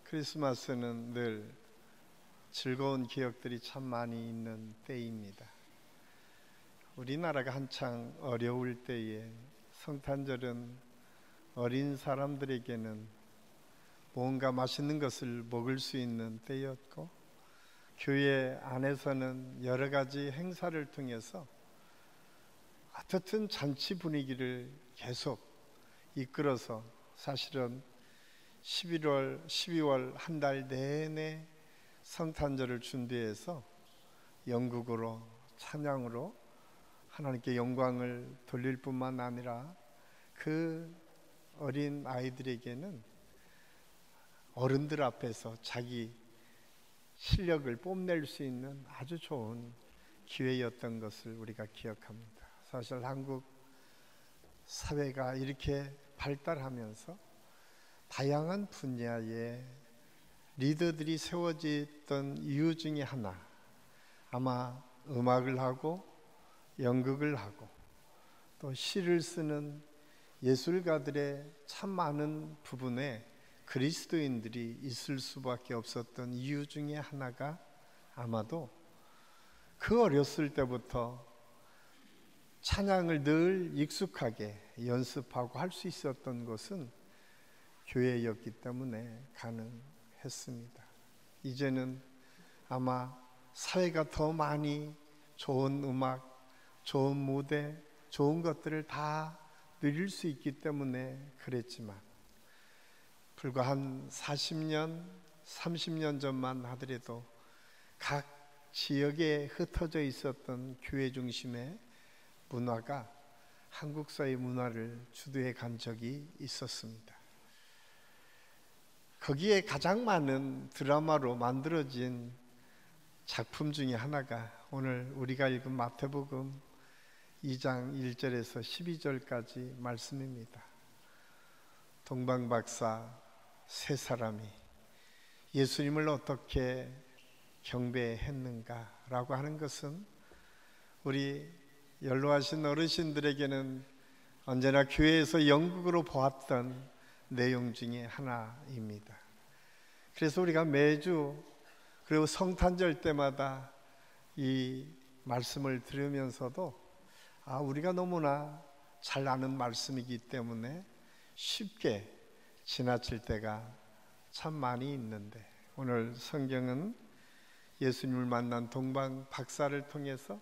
크리스마스는 늘 즐거운 기억들이 참 많이 있는 때입니다. 우리나라가 한창 어려울 때에 성탄절은 어린 사람들에게는 뭔가 맛있는 것을 먹을 수 있는 때였고, 교회 안에서는 여러 가지 행사를 통해서 어떻든 잔치 분위기를 계속 이끌어서 사실은 11월, 12월 한 달 내내 성탄절을 준비해서 영국으로 찬양으로 하나님께 영광을 돌릴 뿐만 아니라 그 어린 아이들에게는 어른들 앞에서 자기 실력을 뽐낼 수 있는 아주 좋은 기회였던 것을 우리가 기억합니다. 사실 한국 사회가 이렇게 발달하면서 다양한 분야의 리더들이 세워졌던 이유 중에 하나, 아마 음악을 하고 연극을 하고 또 시를 쓰는 예술가들의 참 많은 부분에 그리스도인들이 있을 수밖에 없었던 이유 중에 하나가 아마도 그 어렸을 때부터 찬양을 늘 익숙하게 연습하고 할 수 있었던 것은 교회였기 때문에 가능했습니다. 이제는 아마 사회가 더 많이 좋은 음악, 좋은 무대, 좋은 것들을 다 누릴 수 있기 때문에 그랬지만, 불과 한 40년, 30년 전만 하더라도 각 지역에 흩어져 있었던 교회 중심의 문화가 한국 사회 문화를 주도해 간 적이 있었습니다. 거기에 가장 많은 드라마로 만들어진 작품 중에 하나가 오늘 우리가 읽은 마태복음 2장 1절에서 12절까지 말씀입니다. 동방박사 세 사람이 예수님을 어떻게 경배했는가라고 하는 것은 우리 연로하신 어르신들에게는 언제나 교회에서 연극으로 보았던 내용 중에 하나입니다. 그래서 우리가 매주 그리고 성탄절 때마다 이 말씀을 들으면서도 우리가 너무나 잘 아는 말씀이기 때문에 쉽게 지나칠 때가 참 많이 있는데, 오늘 성경은 예수님을 만난 동방 박사를 통해서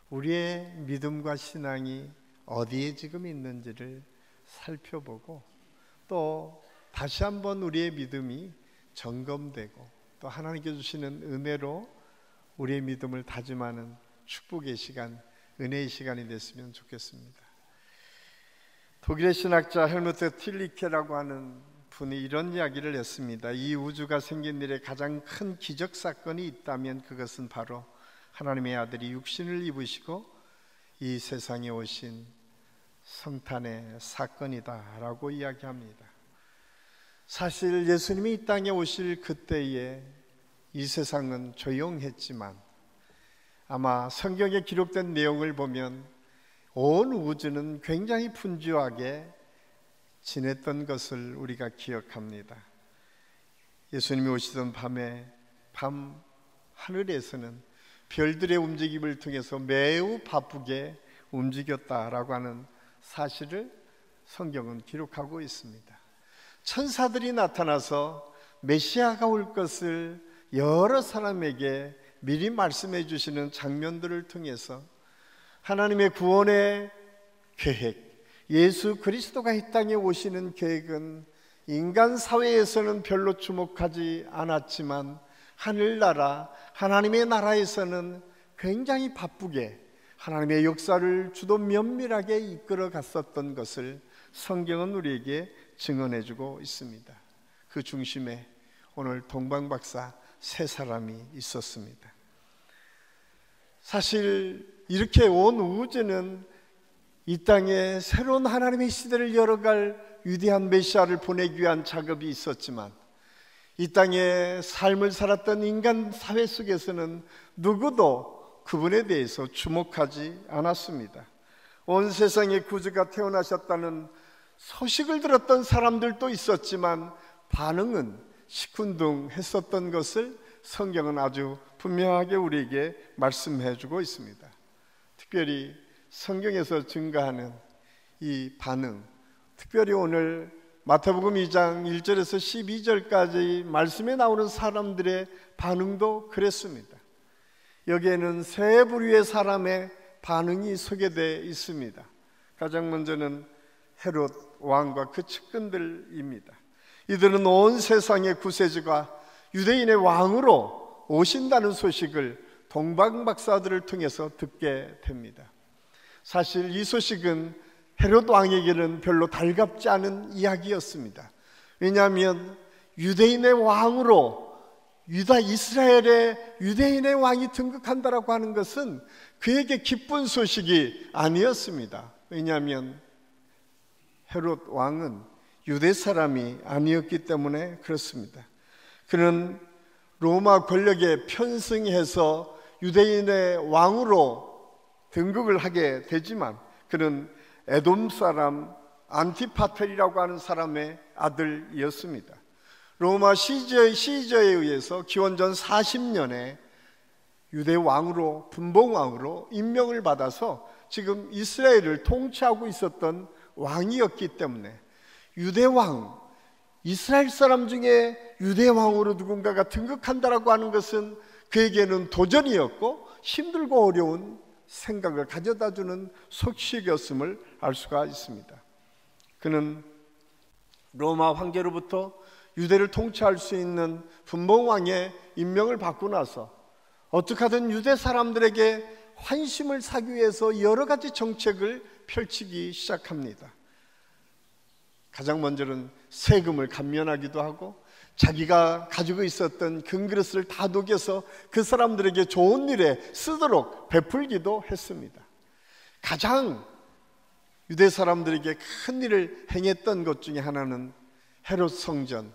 우리의 믿음과 신앙이 어디에 지금 있는지를 살펴보고, 또 다시 한번 우리의 믿음이 점검되고 또 하나님께 주시는 은혜로 우리의 믿음을 다짐하는 축복의 시간, 은혜의 시간이 됐으면 좋겠습니다. 독일의 신학자 헬무트 틸리케라고 하는 분이 이런 이야기를 했습니다. 이 우주가 생긴 일에 가장 큰 기적 사건이 있다면 그것은 바로 하나님의 아들이 육신을 입으시고 이 세상에 오신 성탄의 사건이다 라고 이야기합니다. 사실 예수님이 이 땅에 오실 그때에 이 세상은 조용했지만 아마 성경에 기록된 내용을 보면 온 우주는 굉장히 분주하게 지냈던 것을 우리가 기억합니다. 예수님이 오시던 밤에 밤 하늘에서는 별들의 움직임을 통해서 매우 바쁘게 움직였다라고 하는 사실을 성경은 기록하고 있습니다. 천사들이 나타나서 메시아가 올 것을 여러 사람에게 미리 말씀해 주시는 장면들을 통해서 하나님의 구원의 계획, 예수 그리스도가 이 땅에 오시는 계획은 인간 사회에서는 별로 주목하지 않았지만 하늘나라, 하나님의 나라에서는 굉장히 바쁘게 하나님의 역사를 주도 면밀하게 이끌어 갔었던 것을 성경은 우리에게 증언해주고 있습니다. 그 중심에 오늘 동방박사 세 사람이 있었습니다. 사실 이렇게 온 우주는 이 땅에 새로운 하나님의 시대를 열어갈 위대한 메시아를 보내기 위한 작업이 있었지만, 이 땅에 삶을 살았던 인간 사회 속에서는 누구도 그분에 대해서 주목하지 않았습니다. 온 세상에 구주가 태어나셨다는 소식을 들었던 사람들도 있었지만 반응은 시큰둥했었던 것을 성경은 아주 분명하게 우리에게 말씀해 주고 있습니다. 특별히 성경에서 증가하는 이 반응, 특별히 오늘 마태복음 2장 1절에서 12절까지 말씀에 나오는 사람들의 반응도 그랬습니다. 여기에는 세 부류의 사람의 반응이 소개되어 있습니다. 가장 먼저는 헤롯 왕과 그 측근들입니다. 이들은 온 세상의 구세주가 유대인의 왕으로 오신다는 소식을 동방박사들을 통해서 듣게 됩니다. 사실 이 소식은 헤롯 왕에게는 별로 달갑지 않은 이야기였습니다. 왜냐하면 유대인의 왕으로 유다 이스라엘의 유대인의 왕이 등극한다라고 하는 것은 그에게 기쁜 소식이 아니었습니다. 왜냐하면 헤롯 왕은 유대 사람이 아니었기 때문에 그렇습니다. 그는 로마 권력에 편승해서 유대인의 왕으로 등극을 하게 되지만 그는 에돔 사람 안티파텔이라고 하는 사람의 아들이었습니다. 로마 시저에 의해서 기원전 40년에 유대 왕으로 분봉왕으로 임명을 받아서 지금 이스라엘을 통치하고 있었던 왕이었기 때문에 유대왕, 이스라엘 사람 중에 유대왕으로 누군가가 등극한다라고 하는 것은 그에게는 도전이었고 힘들고 어려운 생각을 가져다주는 소식이었음을 알 수가 있습니다. 그는 로마 황제로부터 유대를 통치할 수 있는 분봉왕의 임명을 받고 나서 어떻게 하든 유대 사람들에게 환심을 사기 위해서 여러 가지 정책을 펼치기 시작합니다. 가장 먼저는 세금을 감면하기도 하고 자기가 가지고 있었던 금그릇을 다 녹여서 그 사람들에게 좋은 일에 쓰도록 베풀기도 했습니다. 가장 유대 사람들에게 큰 일을 행했던 것 중에 하나는 헤롯 성전,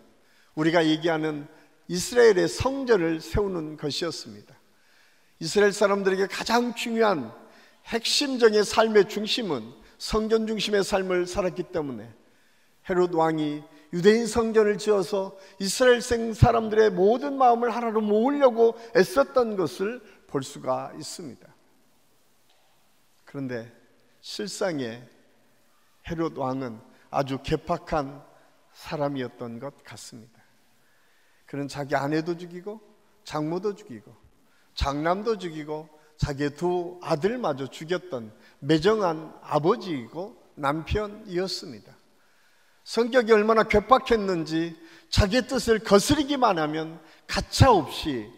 우리가 얘기하는 이스라엘의 성전을 세우는 것이었습니다. 이스라엘 사람들에게 가장 중요한 핵심적인 삶의 중심은 성전 중심의 삶을 살았기 때문에 헤롯 왕이 유대인 성전을 지어서 이스라엘 사람들의 모든 마음을 하나로 모으려고 애썼던 것을 볼 수가 있습니다. 그런데 실상의 헤롯 왕은 아주 괴팍한 사람이었던 것 같습니다. 그는 자기 아내도 죽이고 장모도 죽이고 장남도 죽이고 자기의 두 아들마저 죽였던 매정한 아버지이고 남편이었습니다. 성격이 얼마나 괴팍했는지 자기의 뜻을 거스르기만 하면 가차없이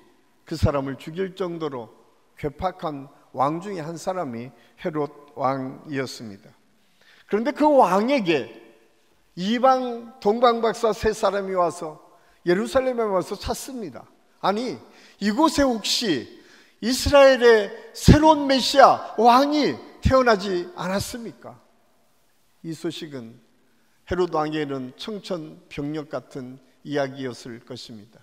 그 사람을 죽일 정도로 괴팍한 왕 중에 한 사람이 헤롯 왕이었습니다. 그런데 그 왕에게 이방 동방박사 세 사람이 와서 예루살렘에 와서 찾습니다. 아니, 이곳에 혹시 이스라엘의 새로운 메시아 왕이 태어나지 않았습니까? 이 소식은 헤롯 왕에게는 청천벽력 같은 이야기였을 것입니다.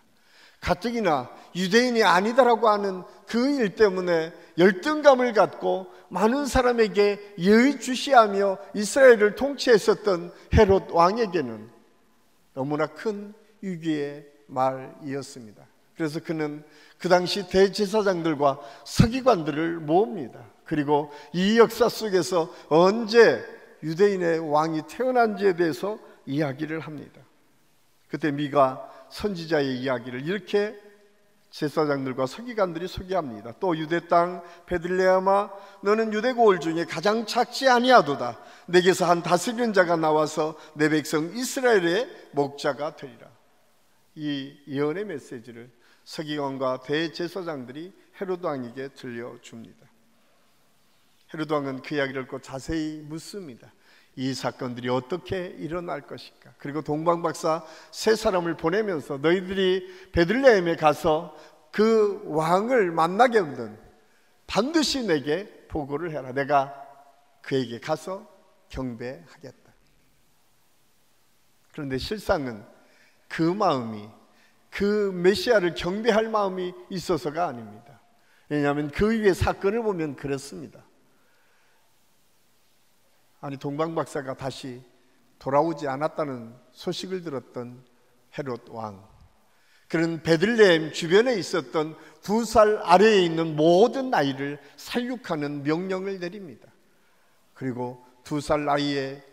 가뜩이나 유대인이 아니다라고 하는 그 일 때문에 열등감을 갖고 많은 사람에게 예의주시하며 이스라엘을 통치했었던 헤롯 왕에게는 너무나 큰 위기의 말이었습니다. 그래서 그는 그 당시 대제사장들과 서기관들을 모읍니다. 그리고 이 역사 속에서 언제 유대인의 왕이 태어난지에 대해서 이야기를 합니다. 그때 미가 선지자의 이야기를 이렇게 제사장들과 서기관들이 소개합니다. 또 유대 땅 베들레헴아, 너는 유대 고을 중에 가장 작지 아니하도다. 내게서 한 다스리는 자가 나와서 내 백성 이스라엘의 목자가 되리라. 이 예언의 메시지를 서기관과 대제사장들이 헤롯 왕에게 들려줍니다. 헤롯 왕은 그 이야기를 듣고 자세히 묻습니다. 이 사건들이 어떻게 일어날 것인가? 그리고 동방박사 세 사람을 보내면서 너희들이 베들레헴에 가서 그 왕을 만나게 되면 반드시 내게 보고를 해라. 내가 그에게 가서 경배하겠다. 그런데 실상은 그 마음이, 그 메시아를 경배할 마음이 있어서가 아닙니다. 왜냐하면 그 위에 사건을 보면 그렇습니다. 아니, 동방박사가 다시 돌아오지 않았다는 소식을 들었던 헤롯 왕, 그는 베들레헴 주변에 있었던 2살 아래에 있는 모든 아이를 살육하는 명령을 내립니다. 그리고 2살 나이에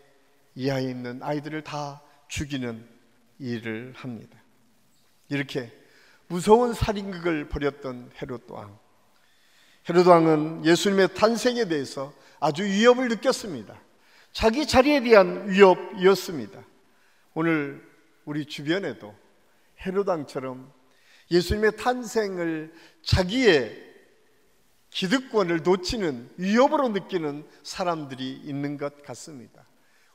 이하에 있는 아이들을 다 죽이는 일을 합니다. 이렇게 무서운 살인극을 벌였던 헤롯 왕. 헤롯 왕은 예수님의 탄생에 대해서 아주 위협을 느꼈습니다. 자기 자리에 대한 위협이었습니다. 오늘 우리 주변에도 헤롯 왕처럼 예수님의 탄생을 자기의 기득권을 놓치는 위협으로 느끼는 사람들이 있는 것 같습니다.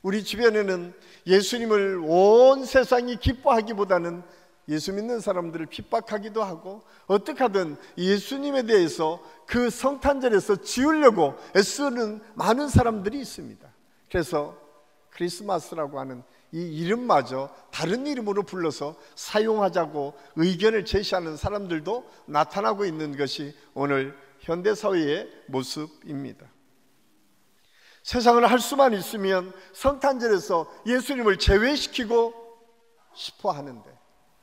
우리 주변에는 예수님을 온 세상이 기뻐하기보다는 예수 믿는 사람들을 핍박하기도 하고 어떻게 하든 예수님에 대해서 그 성탄절에서 지우려고 애쓰는 많은 사람들이 있습니다. 그래서 크리스마스라고 하는 이 이름마저 다른 이름으로 불러서 사용하자고 의견을 제시하는 사람들도 나타나고 있는 것이 오늘 현대사회의 모습입니다. 세상을 할 수만 있으면 성탄절에서 예수님을 제외시키고 싶어 하는데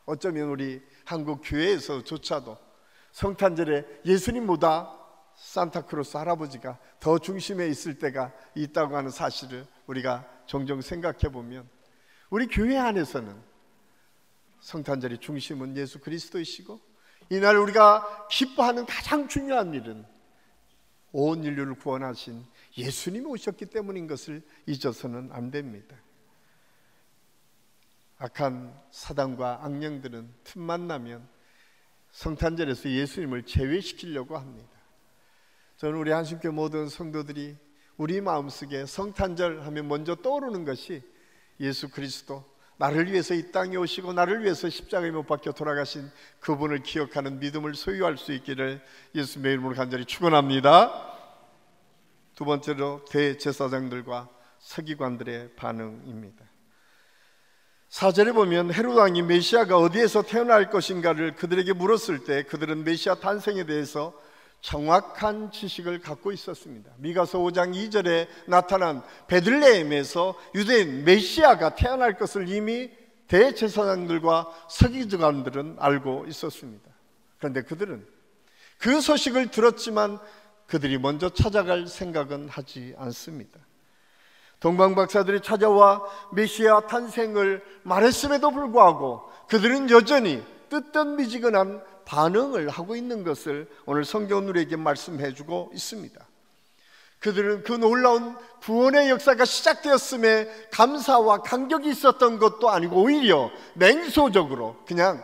어쩌면 우리 한국 교회에서조차도 성탄절에 예수님보다 산타크로스 할아버지가 더 중심에 있을 때가 있다고 하는 사실을 우리가 종종 생각해 보면 우리 교회 안에서는 성탄절의 중심은 예수 그리스도이시고 이날 우리가 기뻐하는 가장 중요한 일은 온 인류를 구원하신 예수님이 오셨기 때문인 것을 잊어서는 안 됩니다. 악한 사단과 악령들은 틈만 나면 성탄절에서 예수님을 제외시키려고 합니다. 저는 우리 한신교회 모든 성도들이 우리 마음속에 성탄절 하면 먼저 떠오르는 것이 예수 그리스도, 나를 위해서 이 땅에 오시고 나를 위해서 십자가에 못 박혀 돌아가신 그분을 기억하는 믿음을 소유할 수 있기를 예수님의 이름으로 간절히 축원합니다. 두 번째로 대제사장들과 서기관들의 반응입니다. 4절에 보면 헤롯 왕이 메시아가 어디에서 태어날 것인가를 그들에게 물었을 때 그들은 메시아 탄생에 대해서 정확한 지식을 갖고 있었습니다. 미가서 5장 2절에 나타난 베들레헴에서 유대인 메시아가 태어날 것을 이미 대제사장들과 서기관들은 알고 있었습니다. 그런데 그들은 그 소식을 들었지만 그들이 먼저 찾아갈 생각은 하지 않습니다. 동방박사들이 찾아와 메시아 탄생을 말했음에도 불구하고 그들은 여전히 뜨뜻미지근한 반응을 하고 있는 것을 오늘 성경은 우리에게 말씀해 주고 있습니다. 그들은 그 놀라운 구원의 역사가 시작되었음에 감사와 감격이 있었던 것도 아니고 오히려 냉소적으로 그냥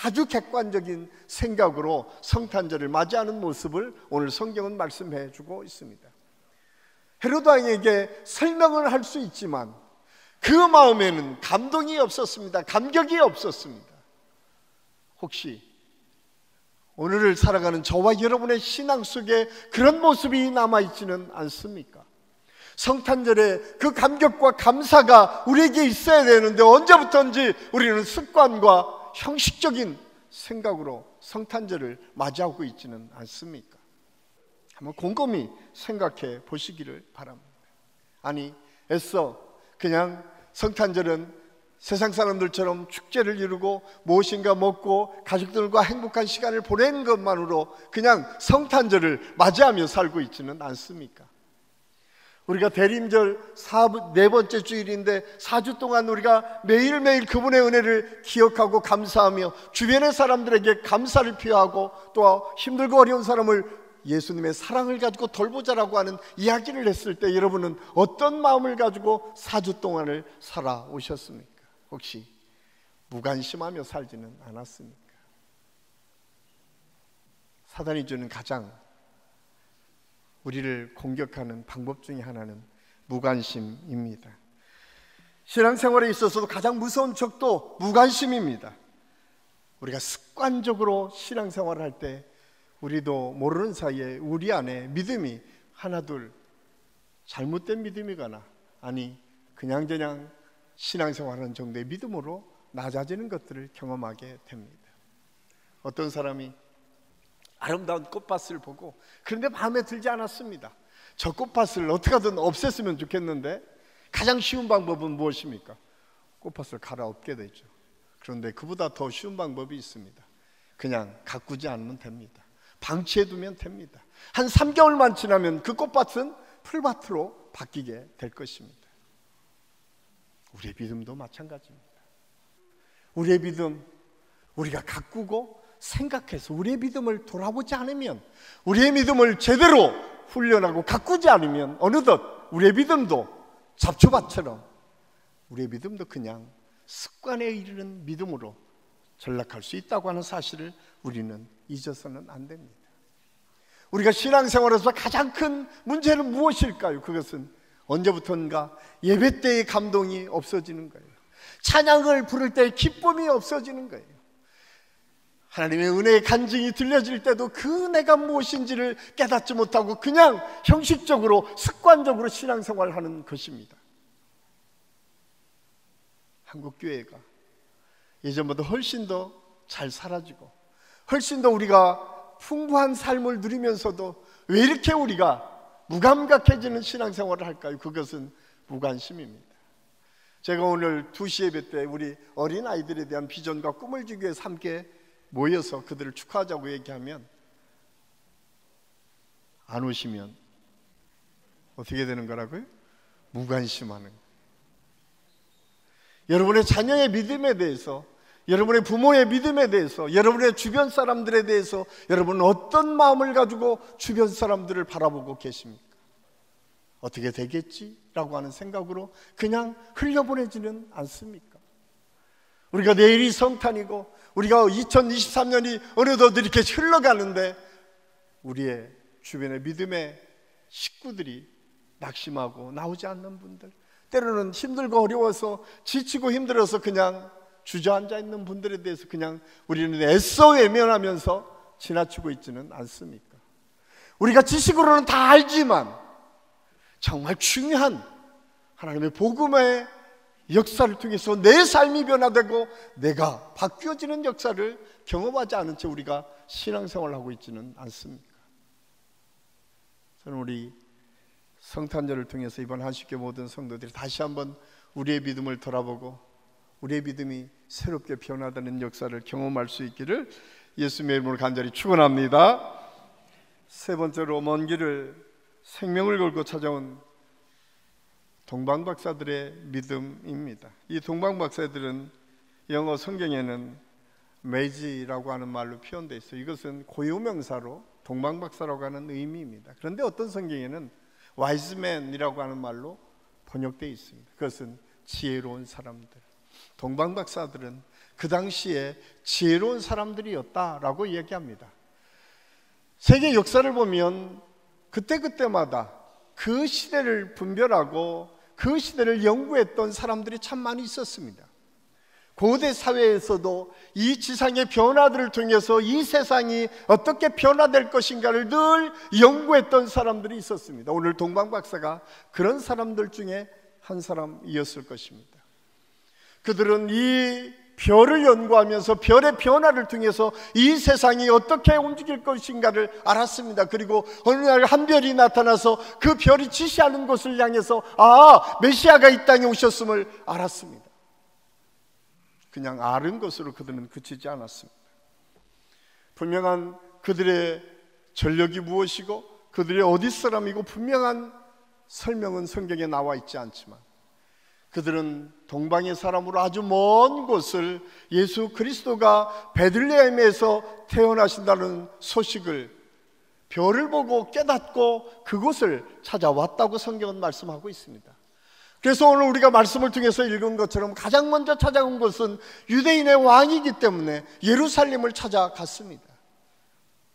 아주 객관적인 생각으로 성탄절을 맞이하는 모습을 오늘 성경은 말씀해 주고 있습니다. 헤롯 왕에게 설명을 할 수 있지만 그 마음에는 감동이 없었습니다. 감격이 없었습니다. 혹시 오늘을 살아가는 저와 여러분의 신앙 속에 그런 모습이 남아있지는 않습니까? 성탄절에 그 감격과 감사가 우리에게 있어야 되는데 언제부턴지 우리는 습관과 형식적인 생각으로 성탄절을 맞이하고 있지는 않습니까? 한번 곰곰이 생각해 보시기를 바랍니다. 아니, 애써 그냥 성탄절은 세상 사람들처럼 축제를 이루고 무엇인가 먹고 가족들과 행복한 시간을 보내는 것만으로 그냥 성탄절을 맞이하며 살고 있지는 않습니까? 우리가 대림절 네 번째 주일인데 4주 동안 우리가 매일매일 그분의 은혜를 기억하고 감사하며 주변의 사람들에게 감사를 표하고 또 힘들고 어려운 사람을 예수님의 사랑을 가지고 돌보자라고 하는 이야기를 했을 때 여러분은 어떤 마음을 가지고 4주 동안을 살아오셨습니까? 혹시 무관심하며 살지는 않았습니까? 사단이 주는 가장 우리를 공격하는 방법 중에 하나는 무관심입니다. 신앙생활에 있어서도 가장 무서운 적도 무관심입니다. 우리가 습관적으로 신앙생활을 할 때 우리도 모르는 사이에 우리 안에 믿음이 하나둘 잘못된 믿음이거나 아니 그냥저냥 신앙생활하는 정도의 믿음으로 낮아지는 것들을 경험하게 됩니다. 어떤 사람이 아름다운 꽃밭을 보고 그런데 마음에 들지 않았습니다. 저 꽃밭을 어떻게 하든 없앴으면 좋겠는데 가장 쉬운 방법은 무엇입니까? 꽃밭을 갈아엎게 되죠. 그런데 그보다 더 쉬운 방법이 있습니다. 그냥 가꾸지 않으면 됩니다. 방치해두면 됩니다. 한 3개월만 지나면 그 꽃밭은 풀밭으로 바뀌게 될 것입니다. 우리의 믿음도 마찬가지입니다. 우리의 믿음, 우리가 가꾸고 생각해서 우리의 믿음을 돌아보지 않으면, 우리의 믿음을 제대로 훈련하고 가꾸지 않으면 어느덧 우리의 믿음도 잡초밭처럼, 우리의 믿음도 그냥 습관에 이르는 믿음으로 전락할 수 있다고 하는 사실을 우리는 잊어서는 안 됩니다. 우리가 신앙생활에서 가장 큰 문제는 무엇일까요? 그것은 언제부턴가 예배 때의 감동이 없어지는 거예요. 찬양을 부를 때의 기쁨이 없어지는 거예요. 하나님의 은혜의 간증이 들려질 때도 그 은혜가 무엇인지를 깨닫지 못하고 그냥 형식적으로 습관적으로 신앙생활을 하는 것입니다. 한국교회가 예전보다 훨씬 더 잘 사라지고 훨씬 더 우리가 풍부한 삶을 누리면서도 왜 이렇게 우리가 무감각해지는 신앙생활을 할까요? 그것은 무관심입니다. 제가 오늘 2시 예배 때 우리 어린아이들에 대한 비전과 꿈을 주기 위해서 함께 모여서 그들을 축하하자고 얘기하면 안 오시면 어떻게 되는 거라고요? 무관심하는 거예요. 여러분의 자녀의 믿음에 대해서, 여러분의 부모의 믿음에 대해서, 여러분의 주변 사람들에 대해서 여러분은 어떤 마음을 가지고 주변 사람들을 바라보고 계십니까? 어떻게 되겠지? 라고 하는 생각으로 그냥 흘려보내지는 않습니까? 우리가 내일이 성탄이고 우리가 2023년이 어느덧 이렇게 흘러가는데 우리의 주변의 믿음의 식구들이 낙심하고 나오지 않는 분들, 때로는 힘들고 어려워서 지치고 힘들어서 그냥 주저앉아 있는 분들에 대해서 그냥 우리는 애써 외면하면서 지나치고 있지는 않습니까? 우리가 지식으로는 다 알지만 정말 중요한 하나님의 복음의 역사를 통해서 내 삶이 변화되고 내가 바뀌어지는 역사를 경험하지 않은 채 우리가 신앙생활을 하고 있지는 않습니까? 저는 우리 성탄절을 통해서 이번 한식교 모든 성도들이 다시 한번 우리의 믿음을 돌아보고 우리의 믿음이 새롭게 변화되는 역사를 경험할 수 있기를 예수님의 이름으로 간절히 축원합니다. 세 번째로, 먼 길을 생명을 걸고 찾아온 동방박사들의 믿음입니다. 이 동방박사들은 영어 성경에는 메이지라고 하는 말로 표현되어 있어요. 이것은 고유명사로 동방박사라고 하는 의미입니다. 그런데 어떤 성경에는 와이즈맨이라고 하는 말로 번역되어 있습니다. 그것은 지혜로운 사람들. 동방박사들은 그 당시에 지혜로운 사람들이었다라고 얘기합니다. 세계 역사를 보면 그때그때마다 그 시대를 분별하고 그 시대를 연구했던 사람들이 참 많이 있었습니다. 고대 사회에서도 이 지상의 변화들을 통해서 이 세상이 어떻게 변화될 것인가를 늘 연구했던 사람들이 있었습니다. 오늘 동방박사가 그런 사람들 중에 한 사람이었을 것입니다. 그들은 이 별을 연구하면서 별의 변화를 통해서 이 세상이 어떻게 움직일 것인가를 알았습니다. 그리고 어느 날 한 별이 나타나서 그 별이 지시하는 곳을 향해서 메시아가 이 땅에 오셨음을 알았습니다. 그냥 아는 것으로 그들은 그치지 않았습니다. 분명한 그들의 전력이 무엇이고 그들의 어디 사람이고 분명한 설명은 성경에 나와 있지 않지만 그들은 동방의 사람으로 아주 먼 곳을 예수 그리스도가 베들레헴에서 태어나신다는 소식을 별을 보고 깨닫고 그곳을 찾아왔다고 성경은 말씀하고 있습니다. 그래서 오늘 우리가 말씀을 통해서 읽은 것처럼 가장 먼저 찾아온 것은 유대인의 왕이기 때문에 예루살렘을 찾아갔습니다.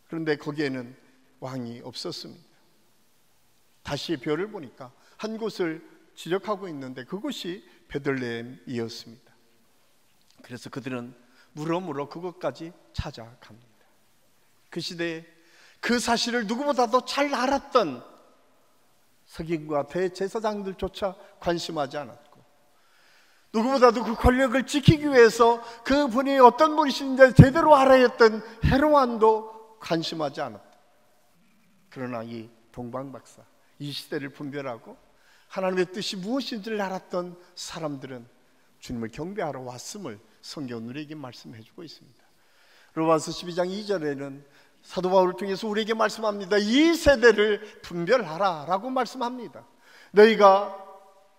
그런데 거기에는 왕이 없었습니다. 다시 별을 보니까 한 곳을 지적하고 있는데 그곳이 베들레헴이었습니다. 그래서 그들은 물어물어 그곳까지 찾아갑니다. 그 시대에 그 사실을 누구보다도 잘 알았던 서기관과 대제사장들조차 관심하지 않았고 누구보다도 그 권력을 지키기 위해서 그분이 어떤 분이신지 제대로 알아야 했던 헤로안도 관심하지 않았다. 그러나 이 동방박사, 이 시대를 분별하고 하나님의 뜻이 무엇인지를 알았던 사람들은 주님을 경배하러 왔음을 성경은 우리에게 말씀해 주고 있습니다. 로마서 12장 2절에는 사도 바울을 통해서 우리에게 말씀합니다. 이 세대를 분별하라 라고 말씀합니다. 너희가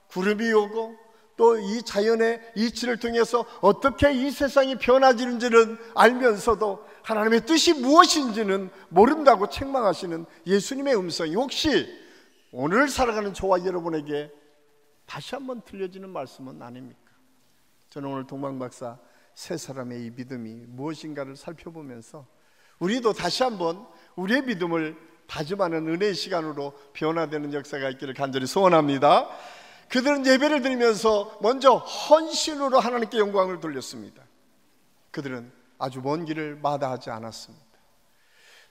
구름이 오고 또 이 자연의 이치를 통해서 어떻게 이 세상이 변화지는지는 알면서도 하나님의 뜻이 무엇인지는 모른다고 책망하시는 예수님의 음성이 혹시 오늘 살아가는 저와 여러분에게 다시 한번 들려지는 말씀은 아닙니까? 저는 오늘 동방박사 세 사람의 이 믿음이 무엇인가를 살펴보면서 우리도 다시 한번 우리의 믿음을 다짐하는 은혜의 시간으로 변화되는 역사가 있기를 간절히 소원합니다. 그들은 예배를 드리면서 먼저 헌신으로 하나님께 영광을 돌렸습니다. 그들은 아주 먼 길을 마다하지 않았습니다.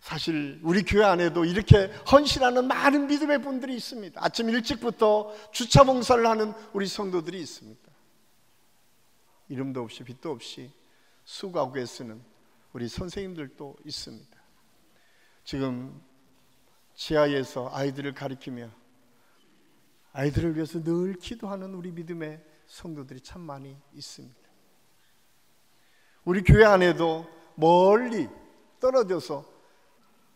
사실 우리 교회 안에도 이렇게 헌신하는 많은 믿음의 분들이 있습니다. 아침 일찍부터 주차 봉사를 하는 우리 성도들이 있습니다. 이름도 없이 빛도 없이 수고하고 애쓰는 우리 선생님들도 있습니다. 지금 지하에서 아이들을 가리키며 아이들을 위해서 늘 기도하는 우리 믿음의 성도들이 참 많이 있습니다. 우리 교회 안에도 멀리 떨어져서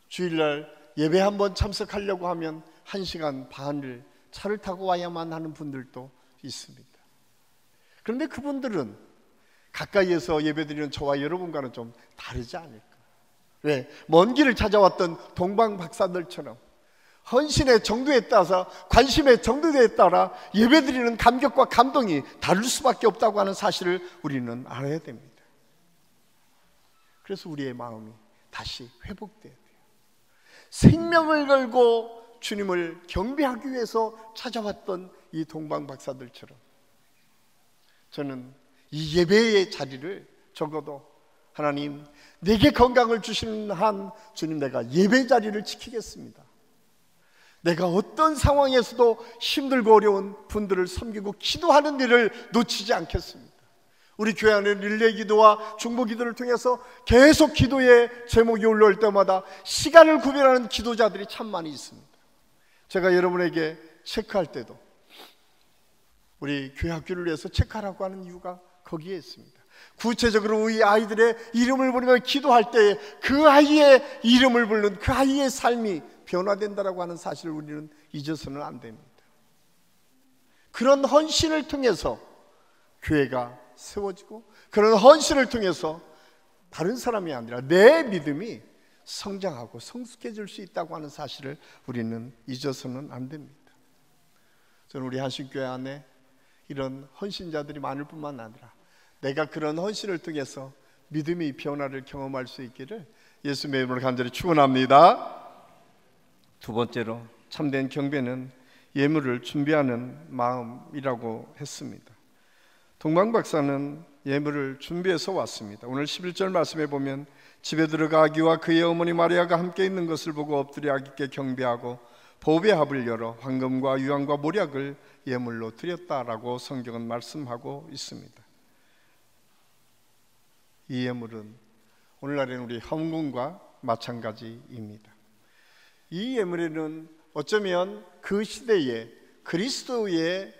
주일날 예배 한번 참석하려고 하면 1시간 반을 차를 타고 와야만 하는 분들도 있습니다. 그런데 그분들은 가까이에서 예배드리는 저와 여러분과는 좀 다르지 않을까? 왜? 먼 길을 찾아왔던 동방 박사들처럼 헌신의 정도에 따라서 관심의 정도에 따라 예배드리는 감격과 감동이 다를 수밖에 없다고 하는 사실을 우리는 알아야 됩니다. 그래서 우리의 마음이 다시 회복돼야 돼요. 생명을 걸고 주님을 경배하기 위해서 찾아왔던 이 동방 박사들처럼 저는 이 예배의 자리를 적어도 하나님 내게 건강을 주시는 한 주님 내가 예배 자리를 지키겠습니다. 내가 어떤 상황에서도 힘들고 어려운 분들을 섬기고 기도하는 일을 놓치지 않겠습니다. 우리 교회 안에 릴레이 기도와 중보 기도를 통해서 계속 기도의 제목이 올라올 때마다 시간을 구별하는 기도자들이 참 많이 있습니다. 제가 여러분에게 체크할 때도 우리 교회 학교를 위해서 체크하라고 하는 이유가 거기에 있습니다. 구체적으로 이 아이들의 이름을 부르며 기도할 때 그 아이의 이름을 부르는 그 아이의 삶이 변화된다라고 하는 사실을 우리는 잊어서는 안 됩니다. 그런 헌신을 통해서 교회가 세워지고 그런 헌신을 통해서 다른 사람이 아니라 내 믿음이 성장하고 성숙해질 수 있다고 하는 사실을 우리는 잊어서는 안 됩니다. 저는 우리 한신교회 안에 이런 헌신자들이 많을 뿐만 아니라 내가 그런 헌신을 통해서 믿음의 변화를 경험할 수 있기를 예수님의 이름으로 간절히 축원합니다. 두 번째로 참된 경배는 예물을 준비하는 마음이라고 했습니다. 동방 박사는 예물을 준비해서 왔습니다. 오늘 11절 말씀에 보면 집에 들어가 아기와 그의 어머니 마리아가 함께 있는 것을 보고 엎드려 아기께 경배하고 보배 합을 열어 황금과 유황과 모략을 예물로 드렸다라고 성경은 말씀하고 있습니다. 이 예물은 오늘날에는 우리 헌금과 마찬가지입니다. 이 예물에는 어쩌면 그 시대에 그리스도의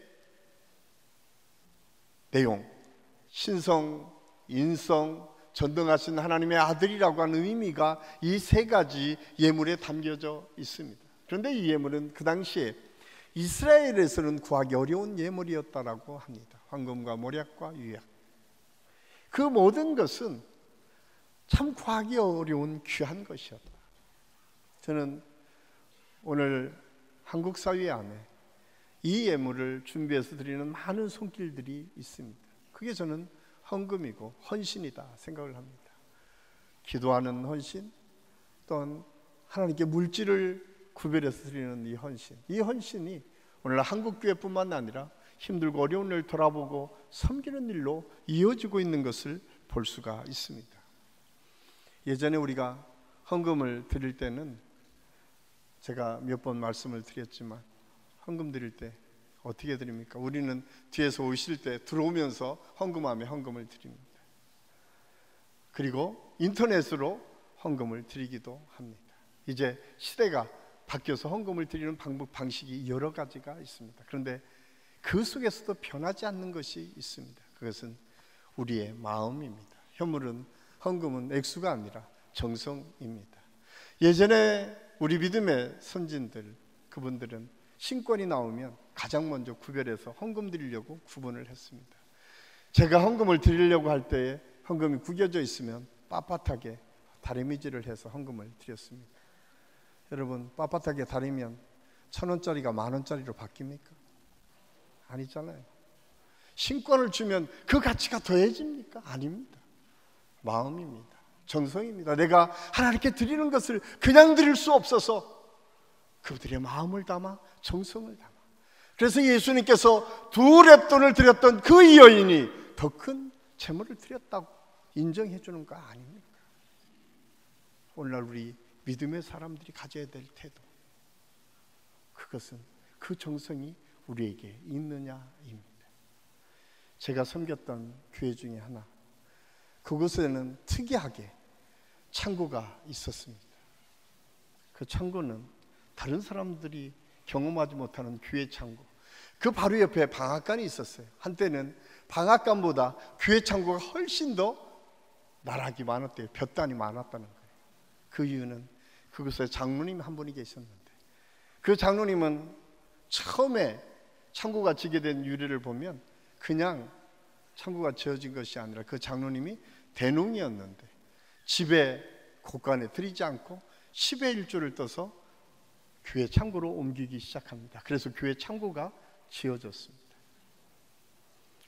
내용, 신성, 인성, 전능하신 하나님의 아들이라고 하는 의미가 이 세 가지 예물에 담겨져 있습니다. 그런데 이 예물은 그 당시에 이스라엘에서는 구하기 어려운 예물이었다라고 합니다. 황금과 모략과 유약, 그 모든 것은 참 구하기 어려운 귀한 것이었다. 저는 오늘 한국 사회 안에 이 예물을 준비해서 드리는 많은 손길들이 있습니다. 그게 저는 헌금이고 헌신이다 생각을 합니다. 기도하는 헌신, 또한 하나님께 물질을 구별해서 드리는 이 헌신, 이 헌신이 오늘 한국교회뿐만 아니라 힘들고 어려운 일을 돌아보고 섬기는 일로 이어지고 있는 것을 볼 수가 있습니다. 예전에 우리가 헌금을 드릴 때는 제가 몇 번 말씀을 드렸지만 헌금 드릴 때 어떻게 드립니까? 우리는 뒤에서 오실 때 들어오면서 헌금하며 헌금을 드립니다. 그리고 인터넷으로 헌금을 드리기도 합니다. 이제 시대가 바뀌어서 헌금을 드리는 방식이 여러 가지가 있습니다. 그런데 그 속에서도 변하지 않는 것이 있습니다. 그것은 우리의 마음입니다. 헌금은 액수가 아니라 정성입니다. 예전에 우리 믿음의 선진들, 그분들은 신권이 나오면 가장 먼저 구별해서 헌금 드리려고 구분을 했습니다. 제가 헌금을 드리려고 할 때에 헌금이 구겨져 있으면 빳빳하게 다리미질을 해서 헌금을 드렸습니다. 여러분, 빳빳하게 다리면 1,000원짜리가 10,000원짜리로 바뀝니까? 아니잖아요. 신권을 주면 그 가치가 더해집니까? 아닙니다. 마음입니다. 정성입니다. 내가 하나님께 드리는 것을 그냥 드릴 수 없어서 그들의 마음을 담아 정성을 담아. 그래서 예수님께서 2렙돈을 드렸던 그 이 여인이 더 큰 재물을 드렸다고 인정해 주는 거 아닙니까? 오늘날 우리 믿음의 사람들이 가져야 될 태도, 그것은 그 정성이 우리에게 있느냐입니다. 제가 섬겼던 교회 중에 하나, 그곳에는 특이하게 창고가 있었습니다. 그 창고는 다른 사람들이 경험하지 못하는 교회 창고, 그 바로 옆에 방앗간이 있었어요. 한때는 방앗간보다 교회 창고가 훨씬 더 나락이 많았대요. 볕단이 많았다는 거예요. 그 이유는 그곳에 장로님 한 분이 계셨는데, 그 장로님은 처음에 창고가 지게 된 유래를 보면 그냥 창고가 지어진 것이 아니라 그 장로님이 대농이었는데 집에 곳간에 들이지 않고 10의 1조를 떠서 교회 창고로 옮기기 시작합니다. 그래서 교회 창고가 지어졌습니다.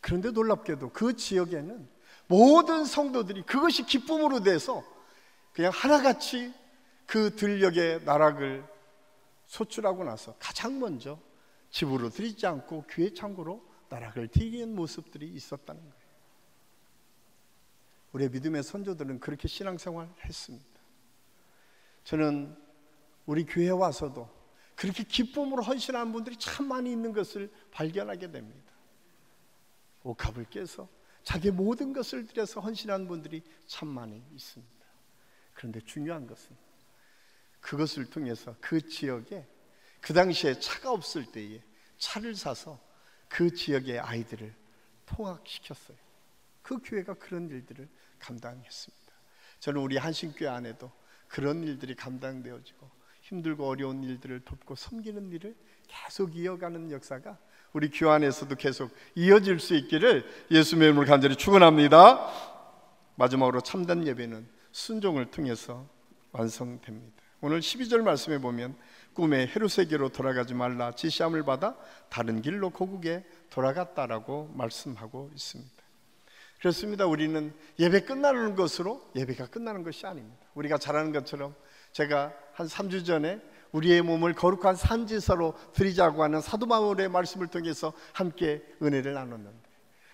그런데 놀랍게도 그 지역에는 모든 성도들이 그것이 기쁨으로 돼서 그냥 하나같이 그 들녘의 나락을 소출하고 나서 가장 먼저 집으로 들이지 않고 교회 창고로 나락을 드리는 모습들이 있었다는 거예요. 우리의 믿음의 선조들은 그렇게 신앙생활을 했습니다. 저는 우리 교회에 와서도 그렇게 기쁨으로 헌신하는 분들이 참 많이 있는 것을 발견하게 됩니다. 옥합을 깨서 자기의 모든 것을 들여서 헌신하는 분들이 참 많이 있습니다. 그런데 중요한 것은 그것을 통해서 그 지역에 그 당시에 차가 없을 때에 차를 사서 그 지역의 아이들을 통학시켰어요. 그 교회가 그런 일들을 감당했습니다. 저는 우리 한신교회 안에도 그런 일들이 감당되어지고 힘들고 어려운 일들을 돕고 섬기는 일을 계속 이어가는 역사가 우리 교회 안에서도 계속 이어질 수 있기를 예수님의 이름으로 간절히 축원합니다. 마지막으로 참된 예배는 순종을 통해서 완성됩니다. 오늘 12절 말씀에 보면 꿈에 헤롯에게로 돌아가지 말라 지시함을 받아 다른 길로 고국에 돌아갔다라고 말씀하고 있습니다. 그렇습니다. 우리는 예배 끝나는 것으로 예배가 끝나는 것이 아닙니다. 우리가 잘 아는 것처럼 제가 한 3주 전에 우리의 몸을 거룩한 산지서로 드리자고 하는 사도 바울의 말씀을 통해서 함께 은혜를 나눴는데,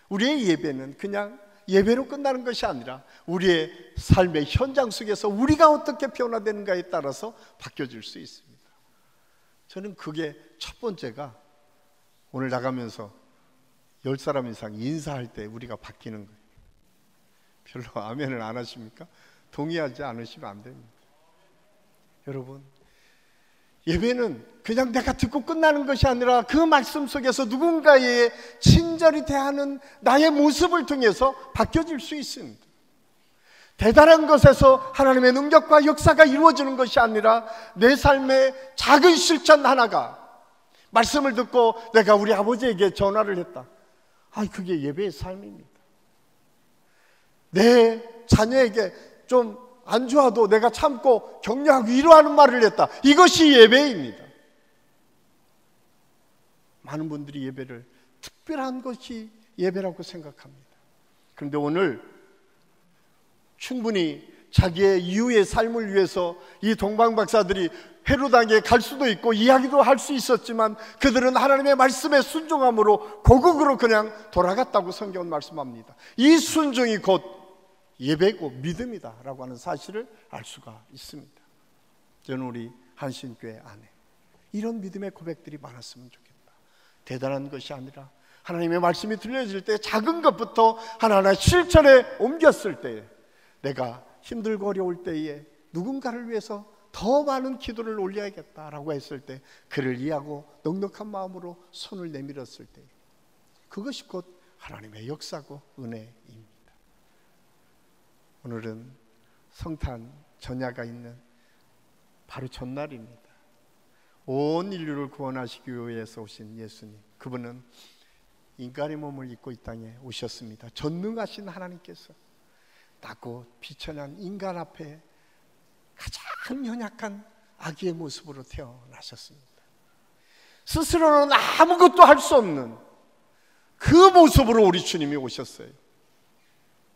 우리의 예배는 그냥 예배로 끝나는 것이 아니라 우리의 삶의 현장 속에서 우리가 어떻게 변화되는가에 따라서 바뀌어질 수 있습니다. 저는 그게 첫 번째가 오늘 나가면서 10사람 이상 인사할 때 우리가 바뀌는 거예요. 별로 아멘을 안 하십니까? 동의하지 않으시면 안 됩니다. 여러분, 예배는 그냥 내가 듣고 끝나는 것이 아니라 그 말씀 속에서 누군가의 친절히 대하는 나의 모습을 통해서 바뀌어질 수 있습니다. 대단한 것에서 하나님의 능력과 역사가 이루어지는 것이 아니라 내 삶의 작은 실천 하나가, 말씀을 듣고 내가 우리 아버지에게 전화를 했다, 그게 예배의 삶입니다. 내 자녀에게 좀 안 좋아도 내가 참고 격려하고 위로하는 말을 했다, 이것이 예배입니다. 많은 분들이 예배를 특별한 것이 예배라고 생각합니다. 그런데 오늘 충분히 자기의 이후의 삶을 위해서 이 동방박사들이 헤로당에 갈 수도 있고 이야기도 할 수 있었지만 그들은 하나님의 말씀에 순종함으로 고국으로 그냥 돌아갔다고 성경은 말씀합니다. 이 순종이 곧 예배고 믿음이다 라고 하는 사실을 알 수가 있습니다. 저는 우리 한신교회 안에 이런 믿음의 고백들이 많았으면 좋겠다. 대단한 것이 아니라 하나님의 말씀이 들려질 때 작은 것부터 하나하나 실천에 옮겼을 때, 내가 힘들고 어려울 때에 누군가를 위해서 더 많은 기도를 올려야겠다라고 했을 때 그를 이해하고 넉넉한 마음으로 손을 내밀었을 때, 그것이 곧 하나님의 역사고 은혜입니다. 오늘은 성탄 전야가 있는 바로 전날입니다. 온 인류를 구원하시기 위해서 오신 예수님, 그분은 인간의 몸을 입고 이 땅에 오셨습니다. 전능하신 하나님께서 낮고 비천한 인간 앞에 가장 연약한 아기의 모습으로 태어나셨습니다. 스스로는 아무것도 할 수 없는 그 모습으로 우리 주님이 오셨어요.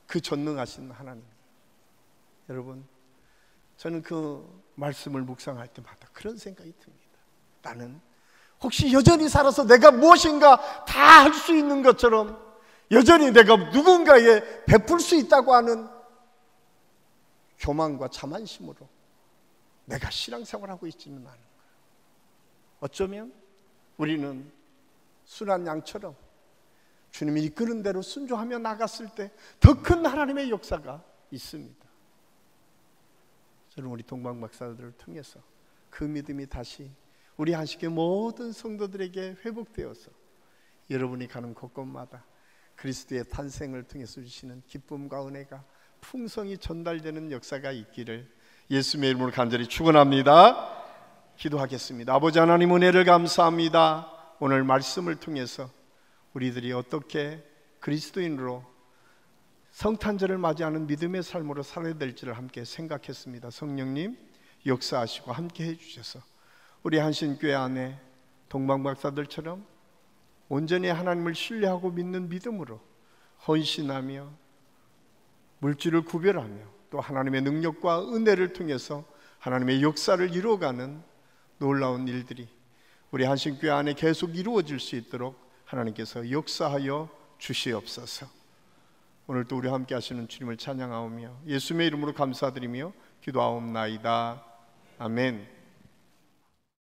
그 전능하신 하나님. 여러분, 저는 그 말씀을 묵상할 때마다 그런 생각이 듭니다. 나는 혹시 여전히 살아서 내가 무엇인가 다 할 수 있는 것처럼 여전히 내가 누군가에 베풀 수 있다고 하는 교만과 자만심으로 내가 신앙생활하고 있지는 않은 거예요. 어쩌면 우리는 순한 양처럼 주님이 이끄는 대로 순종하며 나갔을 때 더 큰 하나님의 역사가 있습니다. 저는 우리 동방 박사들을 통해서 그 믿음이 다시 우리 한식의 모든 성도들에게 회복되어서 여러분이 가는 곳곳마다 그리스도의 탄생을 통해서 주시는 기쁨과 은혜가 풍성히 전달되는 역사가 있기를 예수님의 이름으로 간절히 축원합니다. 기도하겠습니다. 아버지 하나님, 은혜를 감사합니다. 오늘 말씀을 통해서 우리들이 어떻게 그리스도인으로 성탄절을 맞이하는 믿음의 삶으로 살아야 될지를 함께 생각했습니다. 성령님 역사하시고 함께 해주셔서 우리 한신교회 안에 동방박사들처럼 온전히 하나님을 신뢰하고 믿는 믿음으로 헌신하며 물질을 구별하며 또 하나님의 능력과 은혜를 통해서 하나님의 역사를 이루어가는 놀라운 일들이 우리 한신교회 안에 계속 이루어질 수 있도록 하나님께서 역사하여 주시옵소서. 오늘도 우리와 함께 하시는 주님을 찬양하오며 예수님의 이름으로 감사드리며 기도하옵나이다. 아멘.